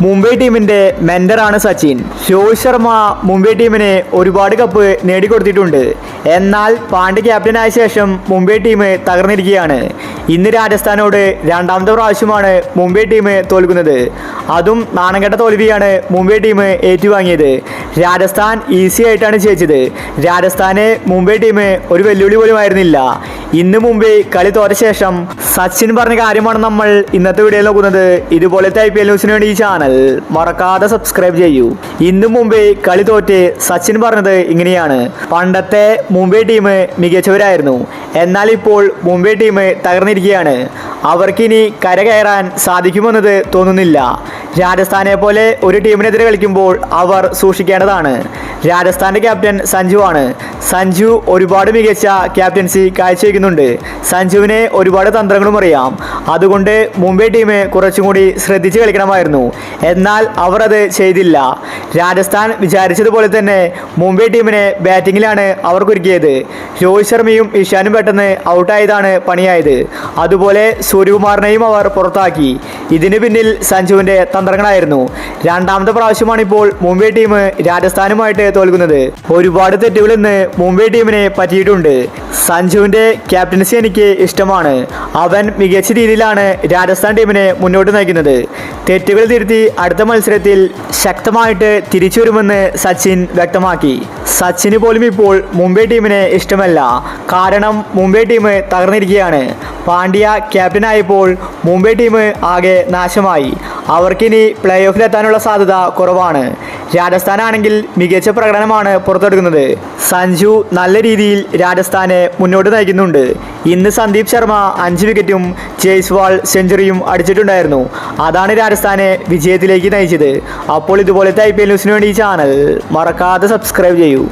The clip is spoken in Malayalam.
മുംബൈ ടീമിന്റെ മെന്ററാണ് സച്ചിൻ. രോഹിത് ശർമ്മ മുംബൈ ടീമിന് ഒരുപാട് കപ്പ് നേടിക്കൊടുത്തിട്ടുണ്ട്. എന്നാൽ പാണ്ഡ്യ ക്യാപ്റ്റനായ ശേഷം മുംബൈ ടീം തകർന്നിരിക്കുകയാണ്. ഇന്ന് രാജസ്ഥാനോട് രണ്ടാമത്തെ പ്രാവശ്യമാണ് മുംബൈ ടീം തോൽക്കുന്നത്. അതും നാണംകെട്ട തോൽവിയാണ് മുംബൈ ടീം ഏറ്റുവാങ്ങിയത്. രാജസ്ഥാൻ ഈസി ആയിട്ടാണ് ജയിച്ചത്. രാജസ്ഥാന് മുംബൈ ടീം ഒരു വെല്ലുവിളി പോലും ആയിരുന്നില്ല. ഇന്ന് മുംബൈ കളി തോറ്റ ശേഷം സച്ചിൻ പറഞ്ഞ കാര്യമാണ് നമ്മൾ ഇന്നത്തെ വീഡിയോയിൽ നോക്കുന്നത്. ഇതുപോലത്തെ IPL ന്യൂസിന് വേണ്ടി ഈ ചാനൽ മറക്കാതെ സബ്സ്ക്രൈബ് ചെയ്യൂ. ഇന്ന് മുംബൈ കളി തോറ്റ് സച്ചിൻ പറഞ്ഞത് ഇങ്ങനെയാണ്: പണ്ടത്തെ മുംബൈ ടീം മികച്ചവരായിരുന്നു, എന്നാൽ ഇപ്പോൾ മുംബൈ ടീം തകർന്നിരിക്കുകയാണ്. അവർക്കിനി കരകയറാൻ സാധിക്കുമെന്നത് തോന്നുന്നില്ല. രാജസ്ഥാനെ പോലെ ഒരു ടീമിനെതിരെ കളിക്കുമ്പോൾ അവർ സൂക്ഷിക്കേണ്ടതാണ്. രാജസ്ഥാന്റെ ക്യാപ്റ്റൻ സഞ്ജു ആണ്. സഞ്ജു ഒരുപാട് മികച്ച ക്യാപ്റ്റൻസി കാഴ്ചവെക്കുന്നുണ്ട്. സഞ്ജുവിനെ ഒരുപാട് തന്ത്രങ്ങളും അറിയാം. അതുകൊണ്ട് മുംബൈ ടീം കുറച്ചും കൂടി ശ്രദ്ധിച്ച് കളിക്കണമായിരുന്നു. എന്നാൽ അവർ അത് ചെയ്തില്ല. രാജസ്ഥാൻ വിചാരിച്ചതുപോലെ തന്നെ മുംബൈ ടീമിനെ ബാറ്റിങ്ങിലാണ് അവർ കുരുക്കിയത്. രോഹിത് ശർമ്മയും ഇഷാനും പെട്ടെന്ന് ഔട്ടായതാണ് പണിയായത്. അതുപോലെ സൂര്യകുമാറിനെയും അവർ പുറത്താക്കി. ഇതിന് പിന്നിൽ സഞ്ജുവിന്റെ തന്ത്രങ്ങളായിരുന്നു. രണ്ടാമത്തെ പ്രാവശ്യമാണ് ഇപ്പോൾ മുംബൈ ടീം രാജസ്ഥാനുമായിട്ട് തോൽക്കുന്നത്. ഒരുപാട് തെറ്റുകൾ ഇന്ന് മുംബൈ ടീമിനെ പറ്റിയിട്ടുണ്ട്. സഞ്ജുവിന്റെ ക്യാപ്റ്റൻസി എനിക്ക് ഇഷ്ടമാണ്. അവൻ മികച്ച രീതിയിലാണ് രാജസ്ഥാൻ ടീമിനെ മുന്നോട്ട് നയിക്കുന്നത്. തെറ്റുകൾ തിരുത്തി അടുത്ത മത്സരത്തിൽ ശക്തമായിട്ട് തിരിച്ചു വരുമെന്ന് സച്ചിൻ വ്യക്തമാക്കി. സച്ചിന് പോലും ഇപ്പോൾ മുംബൈ ടീമിനെ ഇഷ്ടമല്ല. കാരണം മുംബൈ ടീം തകർന്നിരിക്കുകയാണ്. പാണ്ഡ്യ ക്യാപ്റ്റനായപ്പോൾ മുംബൈ ടീം ആകെ നാശമായി. അവർക്കിനി പ്ലേ ഓഫിലെത്താനുള്ള സാധ്യത കുറവാണ്. രാജസ്ഥാനാണെങ്കിൽ മികച്ച പ്രകടനമാണ് പുറത്തെടുക്കുന്നത്. സഞ്ജു നല്ല രീതിയിൽ രാജസ്ഥാനെ മുന്നോട്ട് നയിക്കുന്നുണ്ട്. ഇന്ന് സന്ദീപ് ശർമ്മ 5 വിക്കറ്റും ജയ്സ്വാൾ സെഞ്ചുറിയും അടിച്ചിട്ടുണ്ടായിരുന്നു. അതാണ് രാജസ്ഥാനെ വിജയത്തിലേക്ക് നയിച്ചത്. അപ്പോൾ ഇതുപോലത്തെ IPL ന്യൂസിന് വേണ്ടി ഈ ചാനൽ മറക്കാതെ സബ്സ്ക്രൈബ് ചെയ്യൂ.